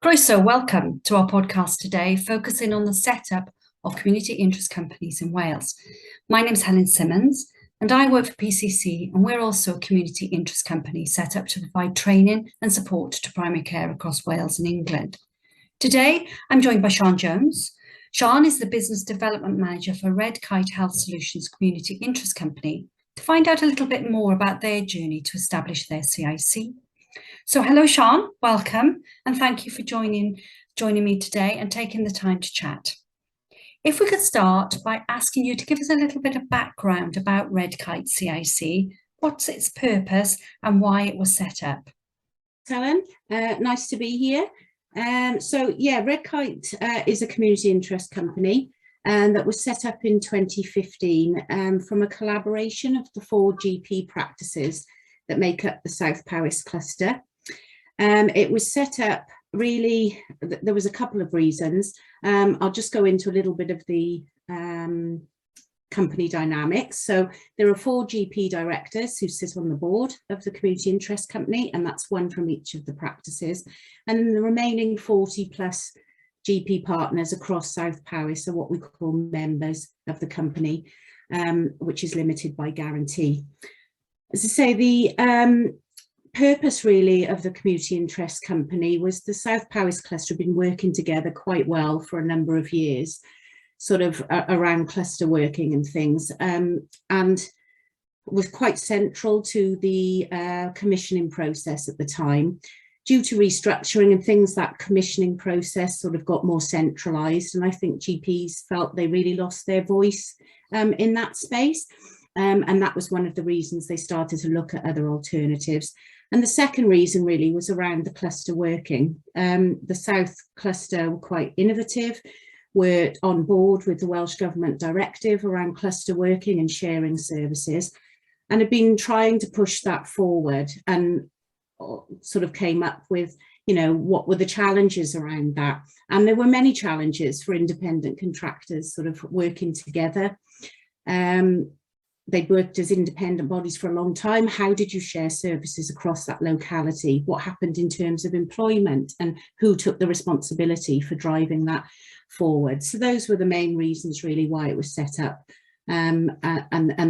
Croeso, welcome to our podcast today, focusing on the setup of community interest companies in Wales. My name is Helen Simmons, and I work for PCC, and we're also a community interest company set up to provide training and support to primary care across Wales and England. Today, I'm joined by Siân Jones. Siân is the Business Development Manager for Red Kite Health Solutions Community Interest Company, to find out a little bit more about their journey to establish their CIC. So hello, Siân, welcome, and thank you for joining me today and taking the time to chat. If we could start by asking you to give us a little bit of background about Red Kite CIC, what's its purpose and why it was set up? Helen, nice to be here. Red Kite is a community interest company that was set up in 2015 from a collaboration of the 4 GP practices that make up the South Powys cluster. It was set up really, there was a couple of reasons. I'll just go into a little bit of the company dynamics. So there are 4 GP directors who sit on the board of the community interest company, and that's one from each of the practices. And the remaining 40 plus GP partners across South Powys are what we call members of the company, which is limited by guarantee. As I say, the purpose really of the community interest company was the South Powys cluster had been working together quite well for a number of years, sort of around cluster working and things, and was quite central to the commissioning process at the time. Due to restructuring and things, that commissioning process sort of got more centralised, and I think GPs felt they really lost their voice in that space. And that was one of the reasons they started to look at other alternatives. And the second reason really was around the cluster working. The South cluster were quite innovative, were on board with the Welsh Government directive around cluster working and sharing services, and had been trying to push that forward, and sort of came up with, you know, what were the challenges around that. And there were many challenges for independent contractors sort of working together. They'd worked as independent bodies for a long time. How did you share services across that locality? What happened in terms of employment, and who took the responsibility for driving that forward? So those were the main reasons really why it was set up. And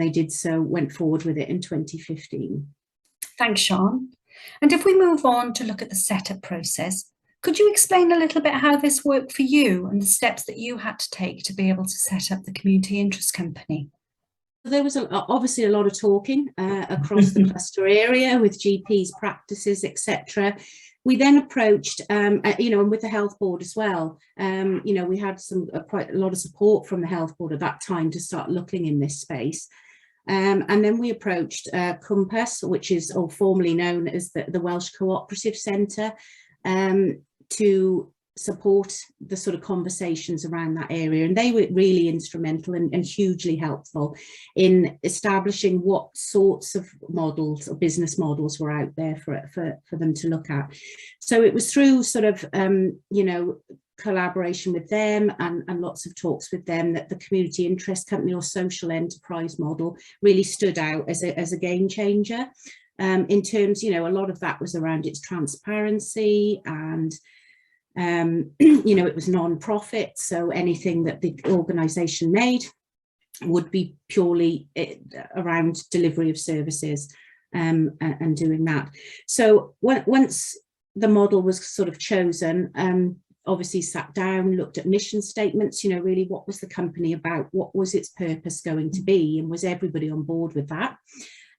they did so, went forward with it in 2015. Thanks, Siân. And if we move on to look at the setup process, could you explain a little bit how this worked for you and the steps that you had to take to be able to set up the community interest company? There was obviously a lot of talking across the cluster area with GPs, practices, etc. We then approached, and with the health board as well. We had quite a lot of support from the health board at that time to start looking in this space. And then we approached Compass, which is formerly known as the Welsh Cooperative Centre, to support the sort of conversations around that area. And they were really instrumental and hugely helpful in establishing what sorts of models or business models were out there for them to look at. So it was through sort of, collaboration with them and lots of talks with them that the community interest company or social enterprise model really stood out as a game changer. In terms, a lot of that was around its transparency and it was non-profit, so anything that the organisation made would be purely around delivery of services and doing that. So once the model was sort of chosen, obviously sat down, looked at mission statements, really what was the company about, what was its purpose going to be, and was everybody on board with that?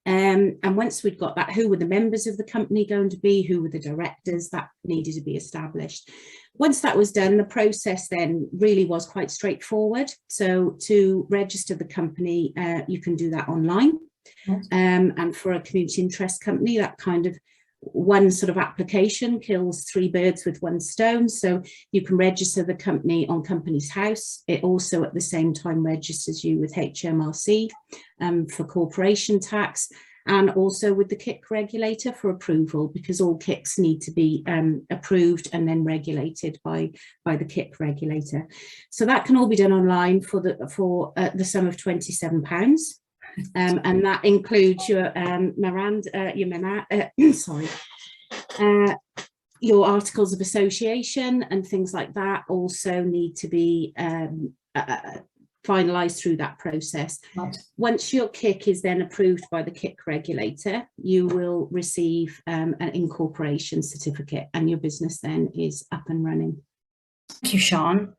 And once we'd got that, who were the members of the company going to be, who were the directors, that needed to be established. Once that was done, the process then really was quite straightforward. So to register the company, you can do that online. And for a community interest company, that kind of one sort of application kills 3 birds with 1 stone. So you can register the company on Companies House. It also at the same time registers you with HMRC for corporation tax, and also with the KIC regulator for approval, because all KICs need to be approved and then regulated by the KIC regulator. So that can all be done online for the sum of £27. And that includes your your articles of association and things like that also need to be finalised through that process. Right. Once your KIC is then approved by the KIC regulator, you will receive an incorporation certificate, and your business then is up and running. Thank you, Siân.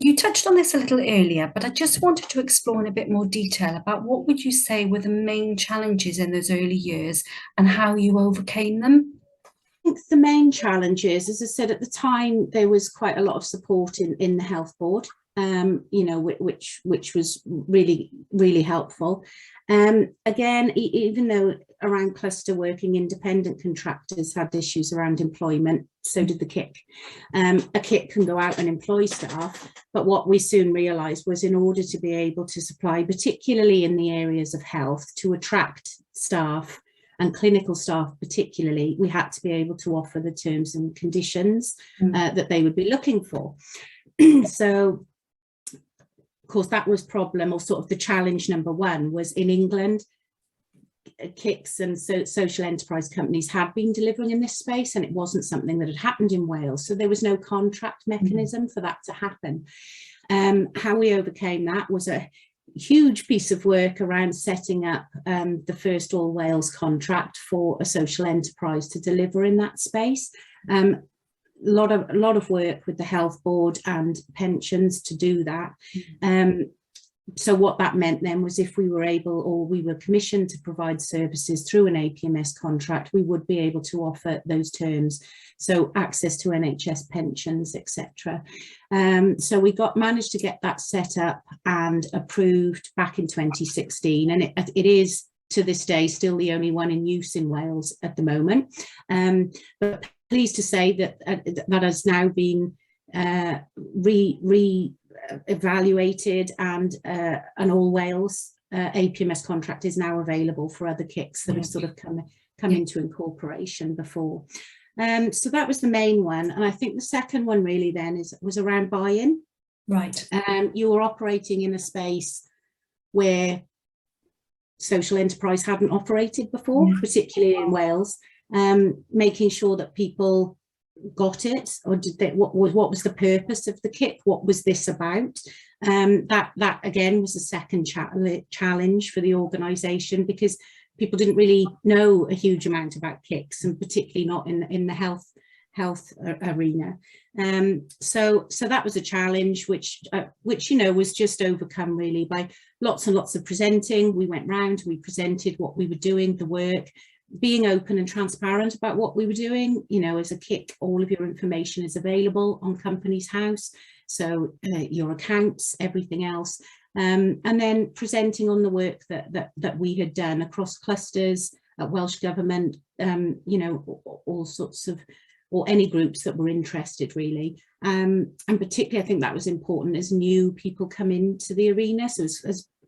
You touched on this a little earlier, but I just wanted to explore in a bit more detail about what would you say were the main challenges in those early years and how you overcame them? I think the main challenges, as I said, at the time, there was quite a lot of support in the health board, you know, which was really, really helpful. Again, even though around cluster working, independent contractors had issues around employment, so did the KIC. A KIC can go out and employ staff, but what we soon realised was in order to be able to supply, particularly in the areas of health, to attract staff and clinical staff particularly, we had to be able to offer the terms and conditions that they would be looking for. So, of course, that was problem, or sort of the challenge number one, was in England, KICs and social enterprise companies had been delivering in this space, and it wasn't something that had happened in Wales. So there was no contract mechanism for that to happen. How we overcame that was a huge piece of work around setting up the first All Wales contract for a social enterprise to deliver in that space. A lot of work with the health board and pensions to do that. So what that meant then was if we were able, or we were commissioned to provide services through an APMS contract, we would be able to offer those terms. So access to NHS pensions, etc. So we managed to get that set up and approved back in 2016. And it is to this day still the only one in use in Wales at the moment. But pleased to say that that has now been evaluated, and an All Wales APMS contract is now available for other KICs that have sort of come into incorporation before. So that was the main one, and I think the second one really then was around buy-in. Right. You were operating in a space where social enterprise hadn't operated before, particularly in Wales, making sure that people got it, or did they, what was the purpose of the KIC, what was this about? That again was a second challenge for the organisation, because people didn't really know a huge amount about KICs, and particularly not in the health arena. So that was a challenge which you know was just overcome really by lots and lots of presenting. We went round, we presented what we were doing, the work, being open and transparent about what we were doing. You know, as a KIC, all of your information is available on Companies House, so your accounts, everything else, and then presenting on the work that we had done across clusters, at Welsh Government, you know, all sorts of, or any groups that were interested really, and particularly I think that was important as new people come into the arena. So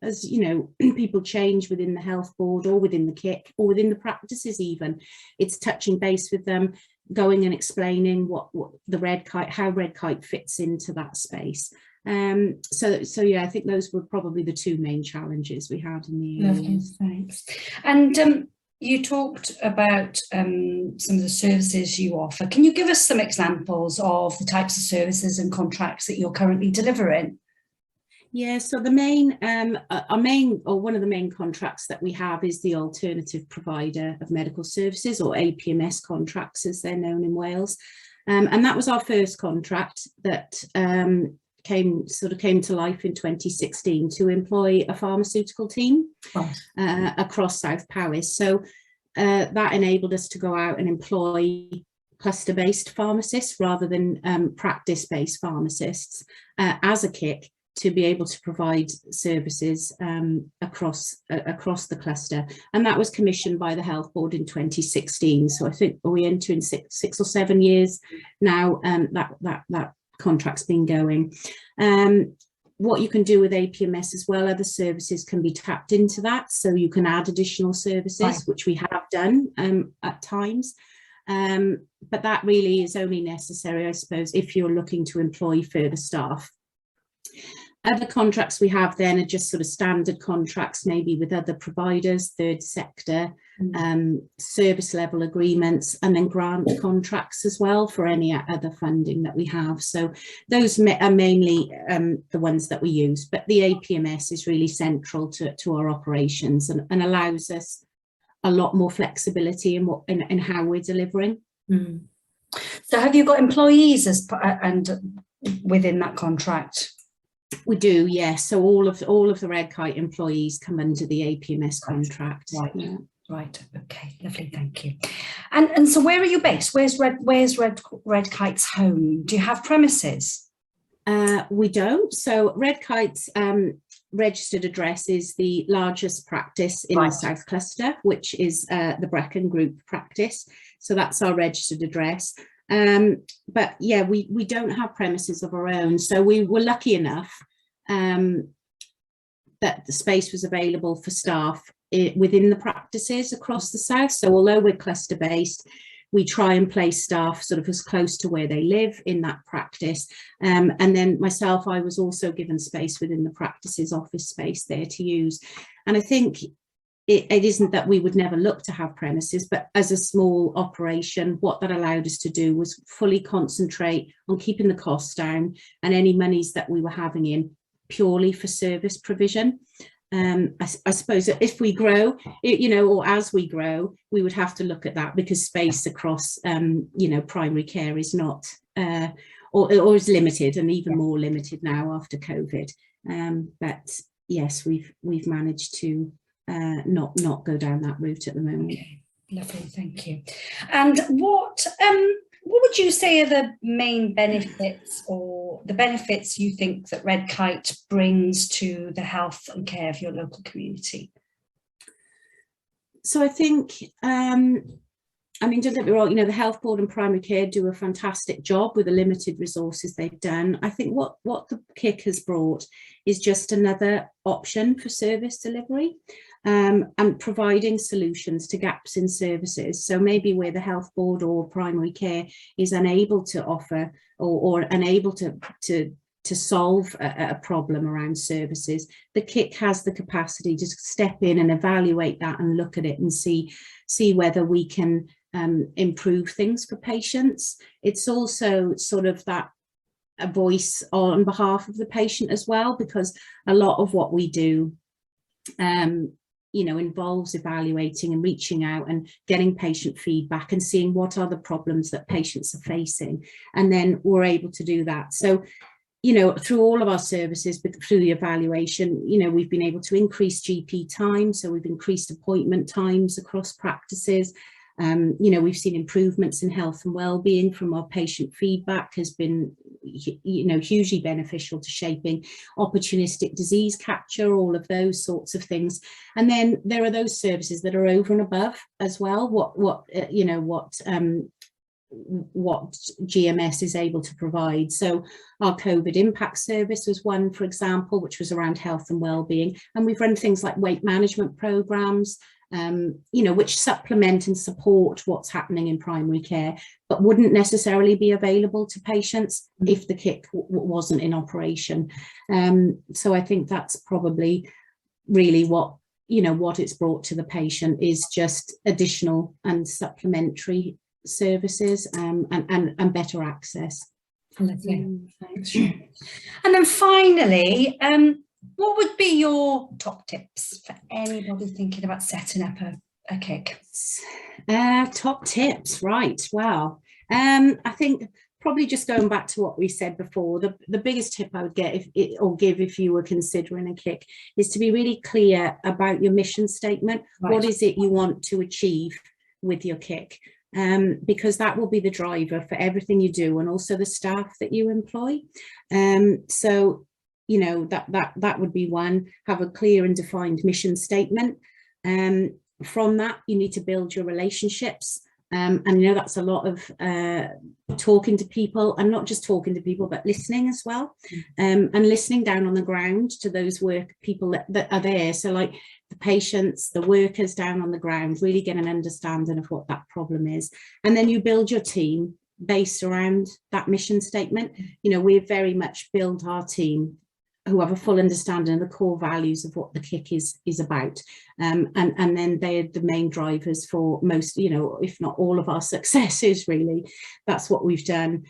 as you know, people change within the health board or within the KIC or within the practices even, it's touching base with them, going and explaining what the Red Kite, how Red Kite fits into that space. So yeah, I think those were probably the two main challenges we had in the areas. Thanks. And you talked about some of the services you offer. Can you give us some examples of the types of services and contracts that you're currently delivering? Yeah, so the main, one of the main contracts that we have is the Alternative Provider of Medical Services, or APMS contracts as they're known in Wales. And that was our first contract that came to life in 2016 to employ a pharmaceutical team across South Powys. So that enabled us to go out and employ cluster-based pharmacists rather than practice-based pharmacists as a KIC, to be able to provide services across the cluster. And that was commissioned by the Health Board in 2016. So I think we enter in six or 7 years now, that contract's been going. What you can do with APMS as well, other services can be tapped into that. So you can add additional services, which we have done at times. But that really is only necessary, I suppose, if you're looking to employ further staff. Other contracts we have then are just sort of standard contracts, maybe with other providers, third sector, service level agreements, and then grant contracts as well for any other funding that we have. So those are mainly the ones that we use, but the APMS is really central to our operations and allows us a lot more flexibility in how we're delivering. So have you got employees within that contract? We do, yes. So all of the Red Kite employees come under the APMS contract. Right. Yeah. Right. Okay. Lovely. Thank you. And so where are you based? Where's Red Kite's home? Do you have premises? We don't. So Red Kite's registered address is the largest practice in the South Cluster, which is the Brecon Group practice. So that's our registered address. But yeah, we don't have premises of our own. So we were lucky enough that the space was available for staff within the practices across the south. So although we're cluster based, we try and place staff sort of as close to where they live in that practice. And then myself, I was also given space within the practice's office space there to use. And I think it isn't that we would never look to have premises, but as a small operation, what that allowed us to do was fully concentrate on keeping the costs down and any monies that we were having in purely for service provision. I suppose that if we grow, or as we grow, we would have to look at that, because space across, primary care is not, or is limited, and even more limited now after COVID. But yes, we've managed to not go down that route at the moment. Okay, lovely, thank you. And what would you say are the main benefits, or the benefits you think that Red Kite brings to the health and care of your local community? So I think, don't get me wrong, the Health Board and Primary Care do a fantastic job with the limited resources they've done. I think what the KIC has brought is just another option for service delivery. And providing solutions to gaps in services. So maybe where the Health Board or Primary Care is unable to offer or unable to solve a problem around services, the KIC has the capacity to step in and evaluate that and look at it and see whether we can improve things for patients. It's also sort of a voice on behalf of the patient as well, because a lot of what we do involves evaluating and reaching out and getting patient feedback and seeing what are the problems that patients are facing. And then we're able to do that. So, through all of our services, but through the evaluation, we've been able to increase GP time. So we've increased appointment times across practices. We've seen improvements in health and well-being from our patient feedback has been, hugely beneficial to shaping opportunistic disease capture, all of those sorts of things. And then there are those services that are over and above as well, what GMS is able to provide. So our COVID impact service was one, for example, which was around health and well-being. And we've run things like weight management programs, which supplement and support what's happening in primary care, but wouldn't necessarily be available to patients if the KIC wasn't in operation. So I think that's probably really what it's brought to the patient is just additional and supplementary services and better access. Thanks. And then finally, what would be your top tips for anybody thinking about setting up a KIC? Top tips, right? Wow. I think probably just going back to what we said before, the biggest tip I would give if you were considering a KIC is to be really clear about your mission statement. Right. What is it you want to achieve with your KIC? Because that will be the driver for everything you do, and also the staff that you employ. So that would be one. Have a clear and defined mission statement. From that, you need to build your relationships. And that's a lot of talking to people, and not just talking to people, but listening as well. And listening down on the ground to those people that are there. So like the patients, the workers down on the ground, really get an understanding of what that problem is. And then you build your team based around that mission statement. We've very much built our team who have a full understanding of the core values of what the CIC is about. And then they're the main drivers for most, you know, if not all of our successes, really. That's what we've done.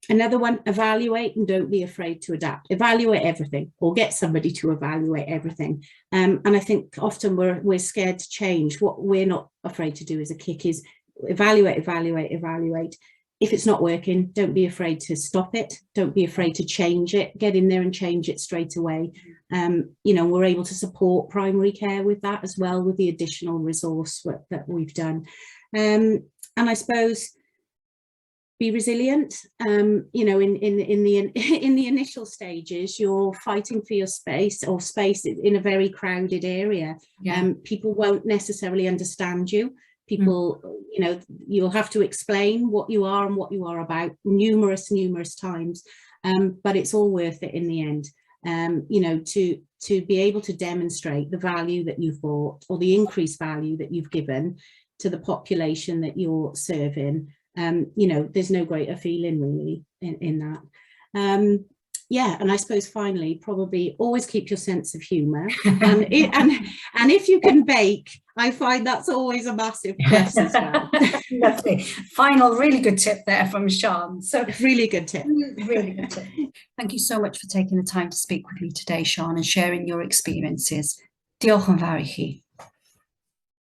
Another one, evaluate and don't be afraid to adapt. Evaluate everything, or get somebody to evaluate everything. And I think often we're scared to change. What we're not afraid to do as a CIC is evaluate, evaluate, evaluate. If it's not working, don't be afraid to stop it. Don't be afraid to change it. Get in there and change it straight away. You know, we're able to support primary care with that as well, with the additional resource that we've done. And I suppose be resilient. You know, in the initial stages, you're fighting for your space, or space in a very crowded area. Yeah. People won't necessarily understand you. People, you know, you'll have to explain what you are and what you are about numerous times, but it's all worth it in the end. You know, to be able to demonstrate the value that you've brought, or the increased value that you've given to the population that you're serving. You know, there's no greater feeling really in that. Yeah, and I suppose finally, probably always keep your sense of humour, and if you can bake, I find that's always a massive plus as well. Lovely. Final, really good tip there from Siân. So really good tip. Really good tip. Thank you so much for taking the time to speak with me today, Siân, and sharing your experiences. Diolch yn fawr I chi.